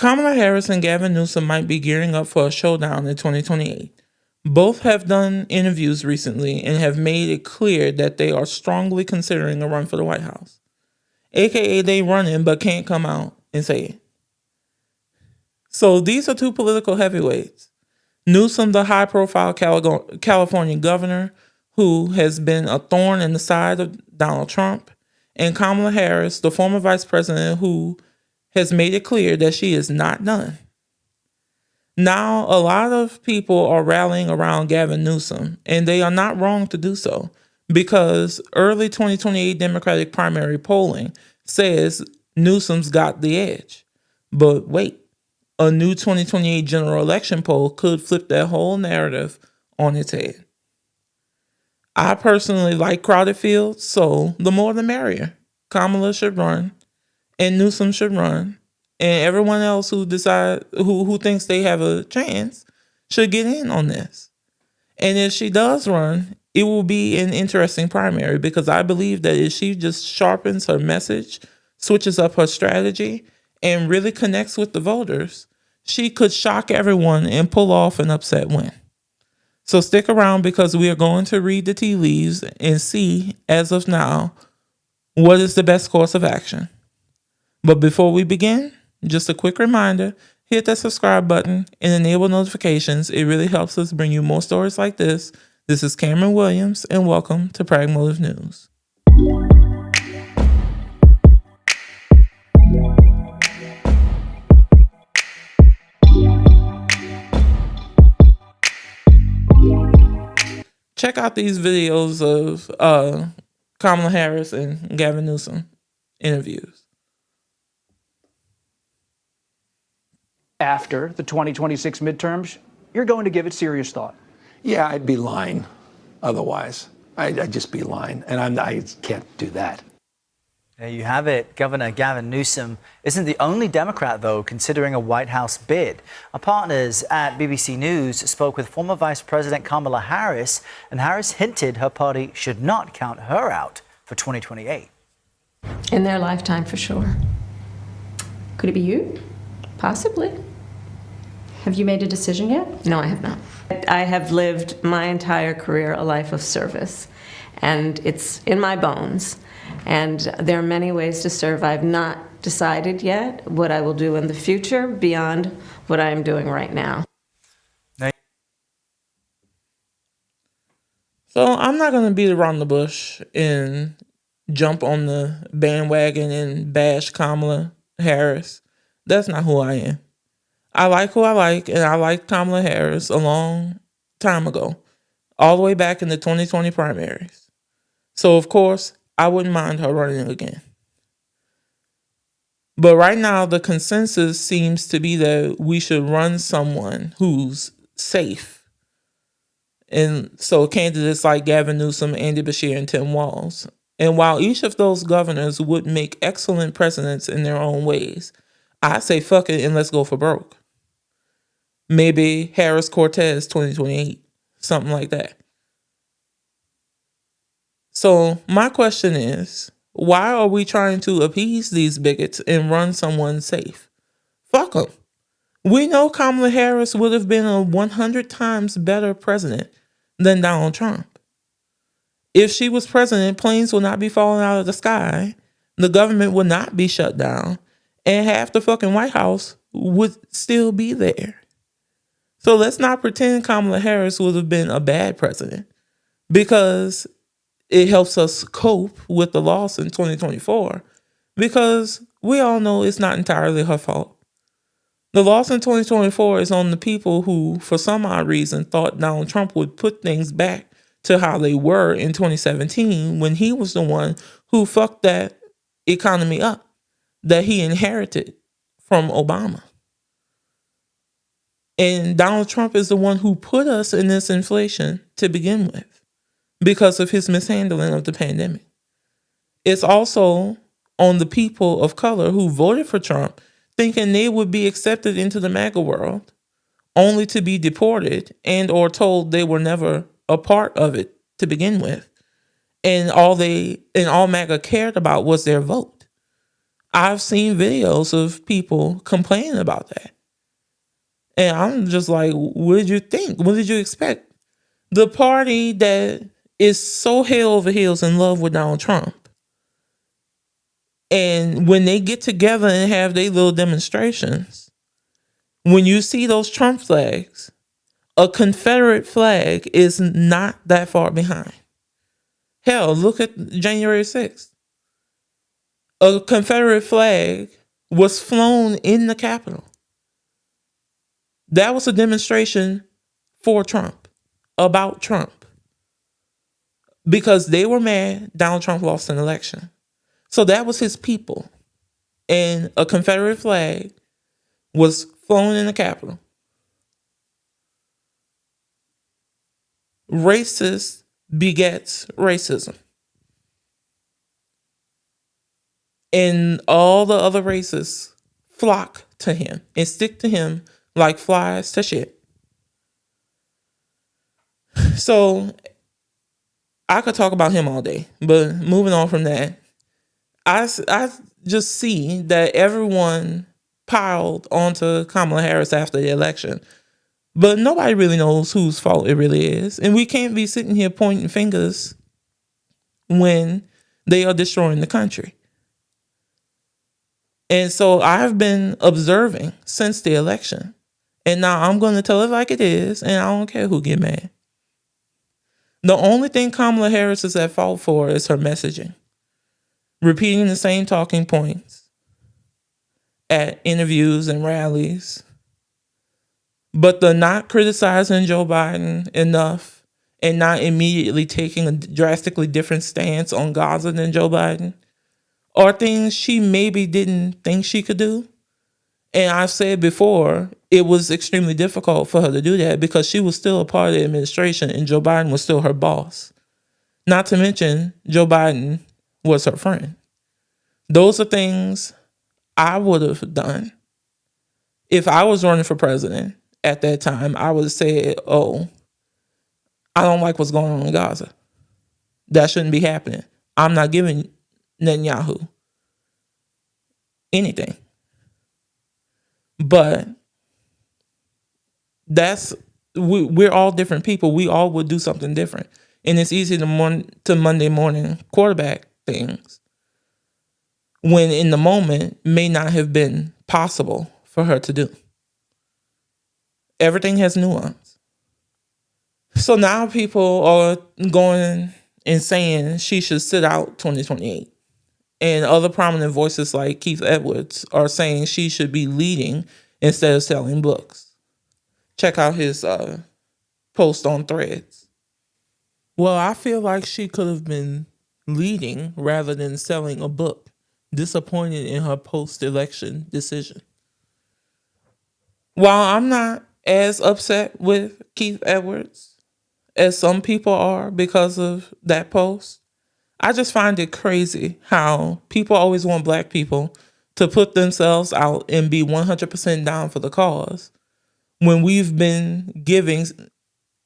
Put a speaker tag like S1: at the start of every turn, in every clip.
S1: Kamala Harris and Gavin Newsom might be gearing up for a showdown in 2028. Both have done interviews recently and have made it clear that they are strongly considering a run for the White House. AKA they running but can't come out and say it. So these are two political heavyweights. Newsom, the high-profile California governor who has been a thorn in the side of Donald Trump, and Kamala Harris, the former vice president who has made it clear that she is not done. Now, a lot of people are rallying around Gavin Newsom, and they are not wrong to do so, because early 2028 Democratic primary polling says Newsom's got the edge. But wait, a new 2028 general election poll could flip that whole narrative on its head. I personally like crowded fields, so the more the merrier. Kamala should run, and Newsom should run, and everyone else who thinks they have a chance should get in on this. And if she does run, it will be an interesting primary, because I believe that if she just sharpens her message, switches up her strategy, and really connects with the voters, she could shock everyone and pull off an upset win. So stick around, because we are going to read the tea leaves and see, as of now, what is the best course of action. But before we begin, just a quick reminder, hit that subscribe button and enable notifications. It really helps us bring you more stories like this. This is Kameron Williams, and welcome to Pragmotiv News. Check out these videos of Kamala Harris and Gavin Newsom interviews.
S2: After the 2026 midterms, you're going to give it serious thought.
S3: Yeah, I'd be lying otherwise. I'd just be lying, and I can't do that.
S4: There you have it. Governor Gavin Newsom isn't the only Democrat, though, considering a White House bid. Our partners at BBC News spoke with former Vice President Kamala Harris, and Harris hinted her party should not count her out for 2028.
S5: In their lifetime, for sure. Could it be you? Possibly. Have you made a decision yet? No, I have not. I have lived my entire career a life of service, and it's in my bones. And there are many ways to serve. I've not decided yet what I will do in the future beyond what I am doing right now.
S1: So I'm not going to beat around the bush and jump on the bandwagon and bash Kamala Harris. That's not who I am. I like who I like, and I liked Kamala Harris a long time ago, all the way back in the 2020 primaries. So, of course, I wouldn't mind her running again. But right now, the consensus seems to be that we should run someone who's safe. And so candidates like Gavin Newsom, Andy Beshear, and Tim Walz. And while each of those governors would make excellent presidents in their own ways, I say fuck it and let's go for broke. Maybe Harris Cortez 2028, something like that. So my question is, why are we trying to appease these bigots and run someone safe? Fuck them. We know Kamala Harris would have been a 100 times better president than Donald Trump. If she was president, planes would not be falling out of the sky, the government would not be shut down, and half the fucking White House would still be there. So let's not pretend Kamala Harris would have been a bad president, because it helps us cope with the loss in 2024, because we all know it's not entirely her fault. The loss in 2024 is on the people who, for some odd reason, thought Donald Trump would put things back to how they were in 2017, when he was the one who fucked that economy up that he inherited from Obama. And Donald Trump is the one who put us in this inflation to begin with, because of his mishandling of the pandemic. It's also on the people of color who voted for Trump, thinking they would be accepted into the MAGA world, only to be deported and or told they were never a part of it to begin with. And all MAGA cared about was their vote. I've seen videos of people complaining about that. And I'm just like, what did you think? What did you expect? The party that is so head over heels in love with Donald Trump, and when they get together and have their little demonstrations, when you see those Trump flags, a Confederate flag is not that far behind. Hell, look at January 6th. A Confederate flag was flown in the Capitol. That was a demonstration for Trump, about Trump, because they were mad Donald Trump lost an election. So that was his people. And a Confederate flag was flown in the Capitol. Racist begets racism. And all the other races flock to him and stick to him like flies to shit. So I could talk about him all day, but moving on from that, I just see that everyone piled onto Kamala Harris after the election, but nobody really knows whose fault it really is. And we can't be sitting here pointing fingers when they are destroying the country. And so I've been observing since the election. And now I'm going to tell it like it is, and I don't care who get mad. The only thing Kamala Harris is at fault for is her messaging. Repeating the same talking points at interviews and rallies. But the not criticizing Joe Biden enough and not immediately taking a drastically different stance on Gaza than Joe Biden are things she maybe didn't think she could do. And I've said before, it was extremely difficult for her to do that because she was still a part of the administration and Joe Biden was still her boss. Not to mention, Joe Biden was her friend. Those are things I would have done. If I was running for president at that time, I would have said, oh, I don't like what's going on in Gaza. That shouldn't be happening. I'm not giving Netanyahu anything. But we're all different people. We all would do something different. And it's easy to Monday morning quarterback things when in the moment may not have been possible for her to do. Everything has nuance. So now people are going and saying she should sit out 2028. And other prominent voices like Keith Edwards are saying she should be leading instead of selling books. Check out his post on Threads. Well, I feel like she could have been leading rather than selling a book. Disappointed in her post-election decision. While I'm not as upset with Keith Edwards as some people are because of that post, I just find it crazy how people always want black people to put themselves out and be 100% down for the cause when we've been giving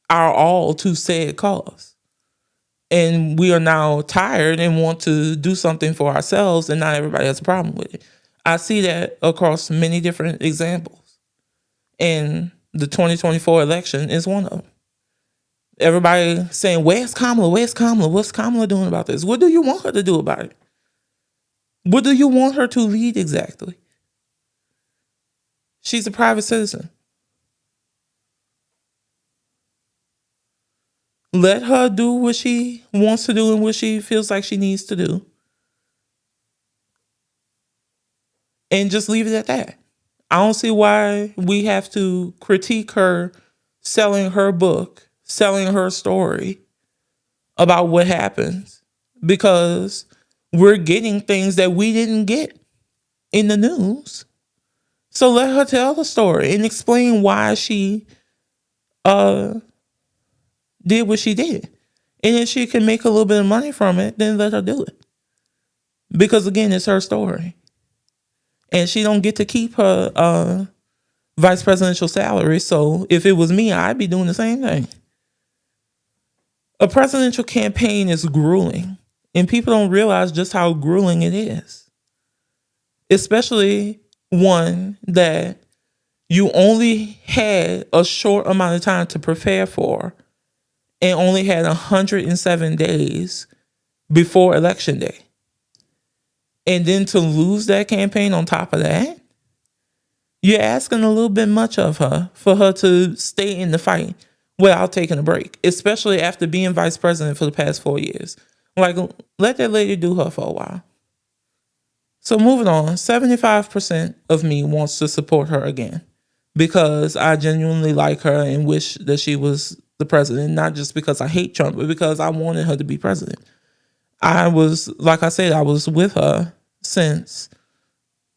S1: our all to said cause. And we are now tired and want to do something for ourselves, and not everybody has a problem with it. I see that across many different examples. And the 2024 election is one of them. Everybody saying, where's Kamala? Where's Kamala? What's Kamala doing about this? What do you want her to do about it? What do you want her to lead exactly? She's a private citizen. Let her do what she wants to do and what she feels like she needs to do. And just leave it at that. I don't see why we have to critique her selling her book, selling her story about what happens, because we're getting things that we didn't get in the news. So let her tell the story and explain why she did what she did. And if she can make a little bit of money from it, then let her do it. Because again, it's her story. And she don't get to keep her vice presidential salary. So if it was me, I'd be doing the same thing. A presidential campaign is grueling. And people don't realize just how grueling it is. especially one that you only had a short amount of time to prepare for and only had 107 days before election day. And then to lose that campaign on top of that, you're asking a little bit much of her for her to stay in the fight without taking a break, especially after being vice president for the past 4 years. Like, let that lady do her for a while. So moving on, 75% of me wants to support her again because I genuinely like her and wish that she was the president, not just because I hate Trump, but because I wanted her to be president. I was, like I said, I was with her since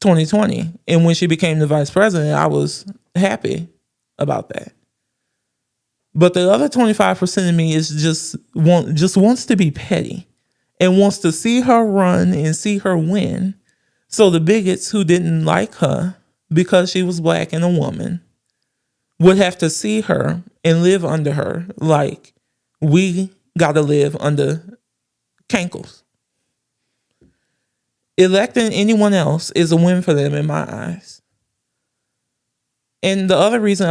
S1: 2020. And when she became the vice president, I was happy about that. But the other 25% of me is just wants to be petty and wants to see her run and see her win. So the bigots who didn't like her because she was black and a woman would have to see her and live under her like we got to live under cankles. Electing anyone else is a win for them in my eyes. And the other reason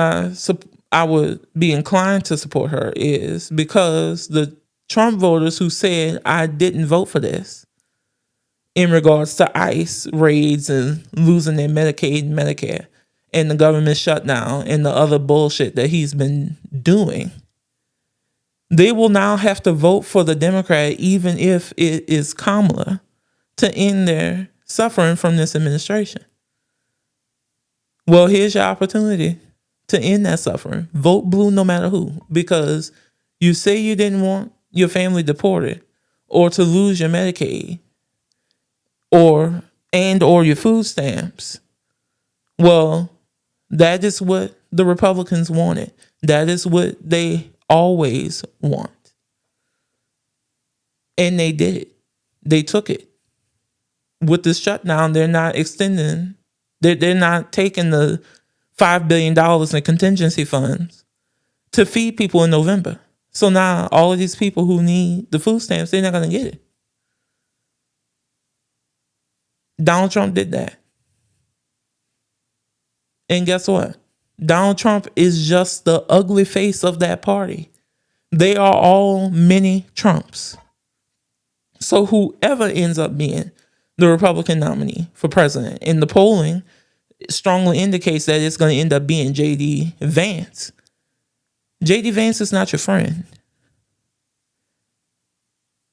S1: I would be inclined to support her is because the Trump voters who said I didn't vote for this in regards to ICE raids and losing their Medicaid and Medicare and the government shutdown and the other bullshit that he's been doing, they will now have to vote for the Democrat even if it is Kamala to end their suffering from this administration. Well, here's your opportunity to end that suffering. Vote blue no matter who, because you say you didn't want your family deported or to lose your Medicaid or your food stamps. Well, that is what the Republicans wanted. That is what they always want. And they did it. They took it. With this shutdown, they're not extending, they're not taking the $5 billion in contingency funds to feed people in November. So now all of these people who need the food stamps, they're not going to get it. Donald Trump did that. And guess what? Donald Trump is just the ugly face of that party. They are all mini Trumps. So whoever ends up being the Republican nominee for president, and the polling strongly indicates that it's going to end up being J.D. Vance. J.D. Vance is not your friend.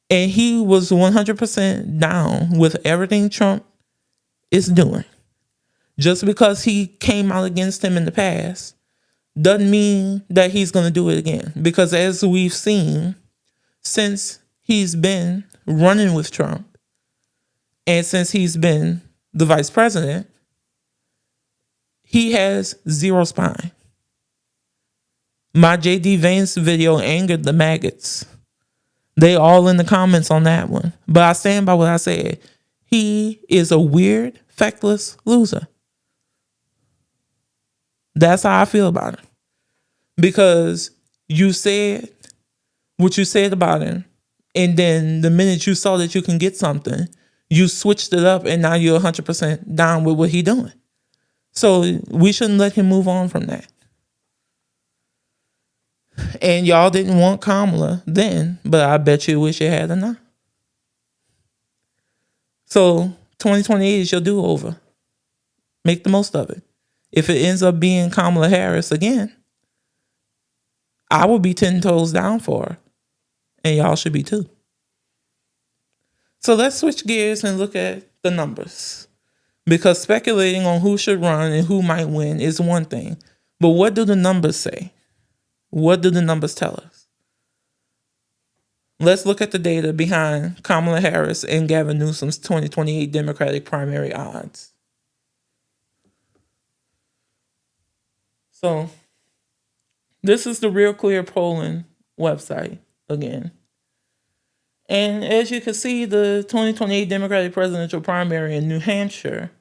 S1: And he was 100% down with everything Trump is doing. Just because he came out against him in the past doesn't mean that he's going to do it again. Because as we've seen, since he's been running with Trump, and since he's been the vice president, he has zero spine. My J.D. Vance video angered the maggots. They all in the comments on that one. But I stand by what I said. He is a weird, feckless loser. That's how I feel about him. Because you said what you said about him, and then the minute you saw that you can get something, you switched it up, and now you're 100% down with what he's doing. So we shouldn't let him move on from that. And y'all didn't want Kamala then, but I bet you wish you had her now. So 2028 is your do-over. Make the most of it. If it ends up being Kamala Harris again, I will be 10 toes down for her. And y'all should be too. So let's switch gears and look at the numbers. Because speculating on who should run and who might win is one thing. But what do the numbers say? What do the numbers tell us? Let's look at the data behind Kamala Harris and Gavin Newsom's 2028 Democratic primary odds. So this is the Real Clear polling website again. And as you can see, the 2028 Democratic presidential primary in New Hampshire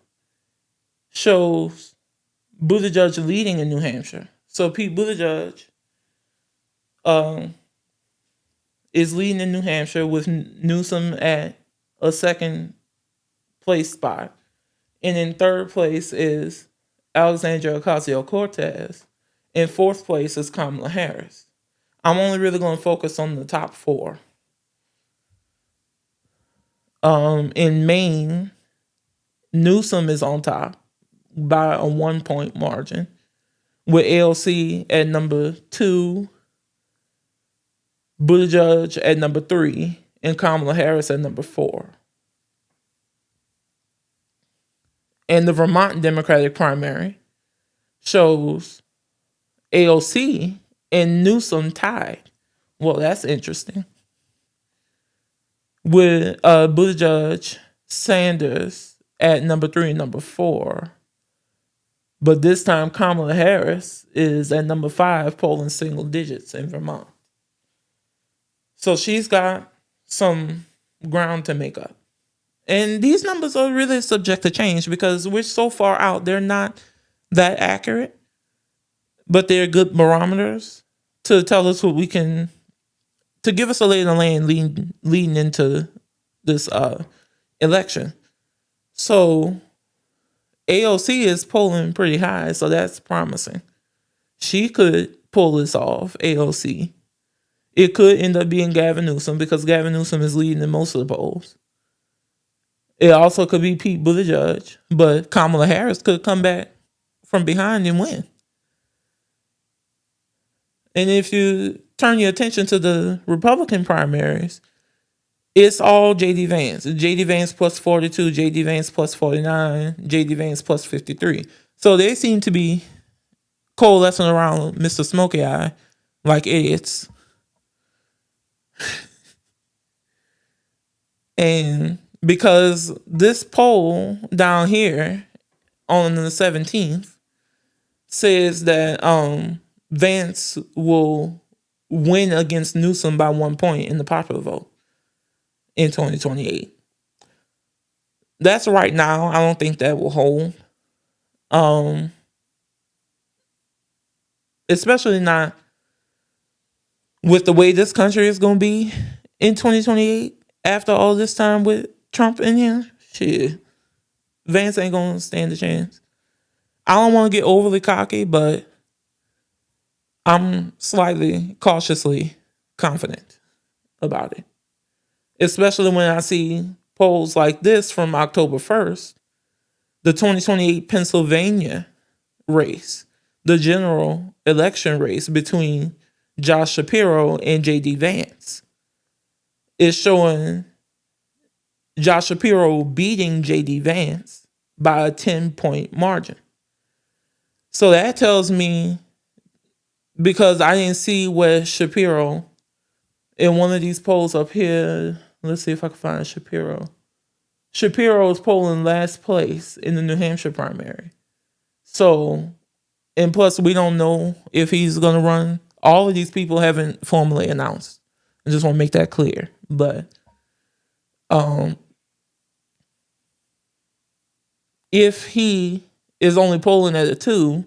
S1: shows Buttigieg leading in New Hampshire. So Pete Buttigieg is leading in New Hampshire with Newsom at a second place spot And in third place is Alexandria Ocasio-Cortez. In fourth place is Kamala Harris. I'm only really going to focus on the top four. In Maine, Newsom is on top by a 1-point margin, with AOC at number 2, Buttigieg at number 3, and Kamala Harris at number 4. And the Vermont Democratic primary shows AOC and Newsom tied. Well, that's interesting. With Buttigieg, Sanders at number 3 and number 4. But this time Kamala Harris is at number 5, polling single digits in Vermont. So she's got some ground to make up. And these numbers are really subject to change because we're so far out, they're not that accurate, but they're good barometers to tell us what we can, to give us a lay of the land leading into this election. So AOC is polling pretty high, so that's promising. She could pull this off, AOC. It could end up being Gavin Newsom because Gavin Newsom is leading in most of the polls. It also could be Pete Buttigieg, but Kamala Harris could come back from behind and win. And if you turn your attention to the Republican primaries, it's all J.D. Vance. J.D. Vance plus 42, J.D. Vance plus 49, J.D. Vance plus 53. So they seem to be coalescing around Mr. Smokey Eye like idiots. And because this poll down here on the 17th says that Vance will win against Newsom by 1 point in the popular vote in 2028. That's right now. I don't think that will hold. Especially not with the way this country is going to be in 2028 after all this time with Trump in here. Shit. Vance ain't going to stand a chance. I don't want to get overly cocky, but I'm slightly cautiously confident about it. Especially when I see polls like this from October 1st, the 2028 Pennsylvania race, the general election race between Josh Shapiro and J.D. Vance, is showing Josh Shapiro beating J.D. Vance by a 10-point margin. So that tells me, because I didn't see where Shapiro, in one of these polls up here, let's see if I can find Shapiro. Shapiro is polling last place in the New Hampshire primary. So, and plus we don't know if he's going to run. All of these people haven't formally announced. I just want to make that clear. But if he is only polling at a 2,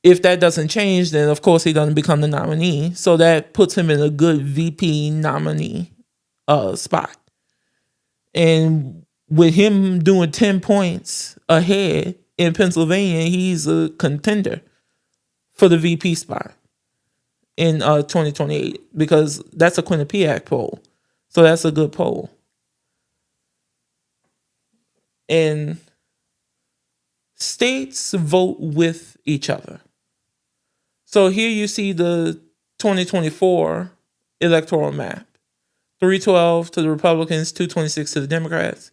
S1: if that doesn't change, then of course he doesn't become the nominee. So that puts him in a good VP nominee spot. And with him doing 10 points ahead in Pennsylvania, he's a contender for the VP spot in 2028 because that's a Quinnipiac poll. So that's a good poll. And states vote with each other. So here you see the 2024 electoral map. 312 to the Republicans, 226 to the Democrats.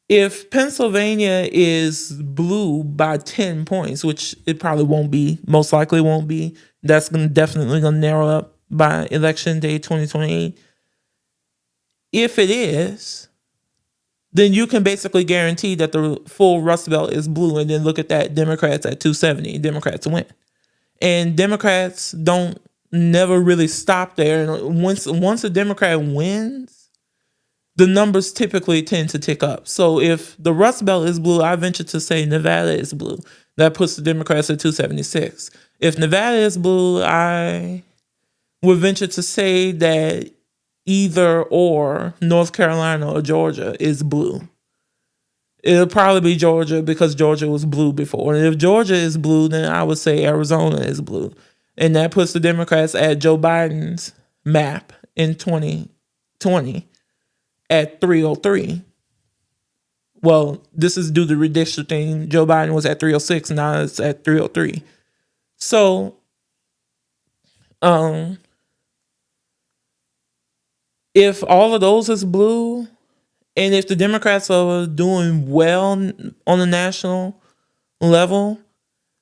S1: If Pennsylvania is blue by 10 points, which it probably won't be, most likely won't be, that's definitely going to narrow up by election day 2028. If it is, then you can basically guarantee that the full Rust Belt is blue, and then look at that, Democrats at 270, Democrats win. And Democrats don't never really stop there. And once a Democrat wins, the numbers typically tend to tick up. So if the Rust Belt is blue, I venture to say Nevada is blue. That puts the Democrats at 276. If Nevada is blue, I would venture to say that either or North Carolina or Georgia is blue. It'll probably be Georgia because Georgia was blue before. And if Georgia is blue, then I would say Arizona is blue. And that puts the Democrats at Joe Biden's map in 2020 at 303. Well, this is due to redistricting. Joe Biden was at 306, now it's at 303. So, if all of those is blue, and if the Democrats are doing well on the national level,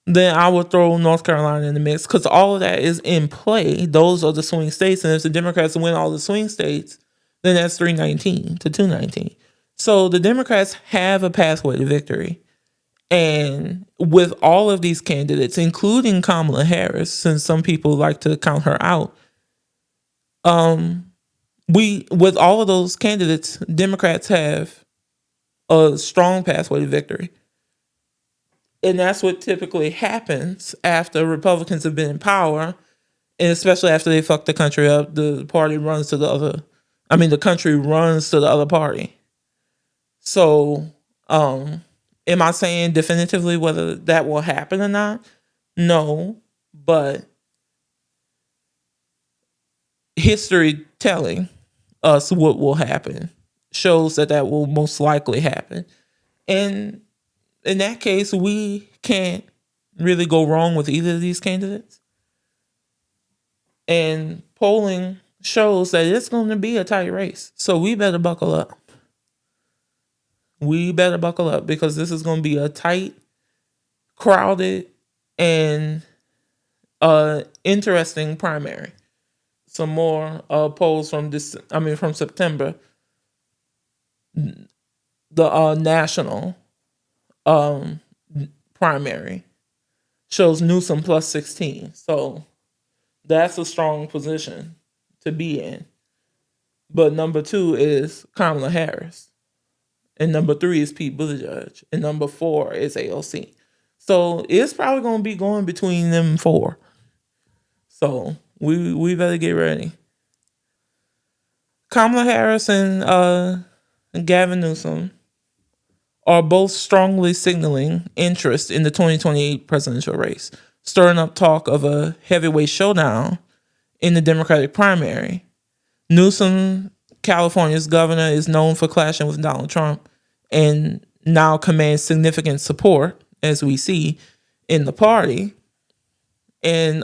S1: then I would throw North Carolina in the mix because all of that is in play. Those are the swing states. And if the Democrats win all the swing states, then that's 319 to 219. So the Democrats have a pathway to victory. And with all of these candidates, including Kamala Harris, since some people like to count her out, with all of those candidates, Democrats have a strong pathway to victory. And that's what typically happens after Republicans have been in power, and especially after they fuck the country up, the country runs to the other party. So, am I saying definitively whether that will happen or not? No, but history telling us what will happen shows that will most likely happen. And in that case, we can't really go wrong with either of these candidates. And polling shows that it's going to be a tight race. So we better buckle up. We better buckle up because this is going to be a tight, crowded, and interesting primary. Some more polls from September. The national primary shows Newsom plus 16. So that's a strong position to be in. But number 2 is Kamala Harris. And number 3 is Pete Buttigieg. And number 4 is AOC. So it's probably going to be going between them 4. So we better get ready. Kamala Harris and Gavin Newsom are both strongly signaling interest in the 2028 presidential race, stirring up talk of a heavyweight showdown in the Democratic primary. Newsom, California's governor, is known for clashing with Donald Trump and now commands significant support, as we see, in the party. And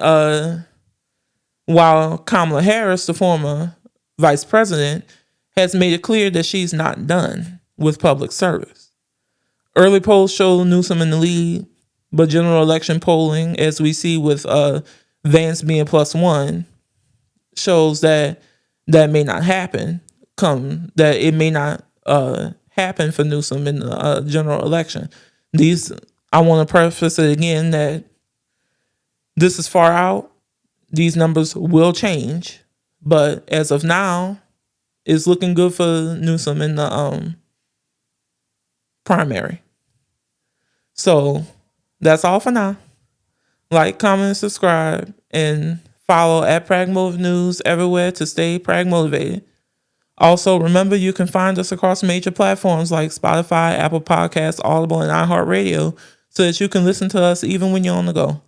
S1: while Kamala Harris, the former vice president, has made it clear that she's not done with public service. Early polls show Newsom in the lead, but general election polling, as we see with Vance being +1, shows that may not happen. That it may not happen for Newsom in the general election. I want to preface it again that this is far out. These numbers will change, but as of now, it's looking good for Newsom in the primary. So that's all for now. Like, comment, subscribe, and follow at Pragmotiv News everywhere to stay pragmotivated. Also, remember you can find us across major platforms like Spotify, Apple Podcasts, Audible, and iHeartRadio so that you can listen to us even when you're on the go.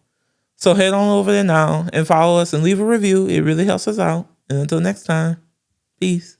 S1: So head on over there now and follow us and leave a review. It really helps us out. And until next time, peace.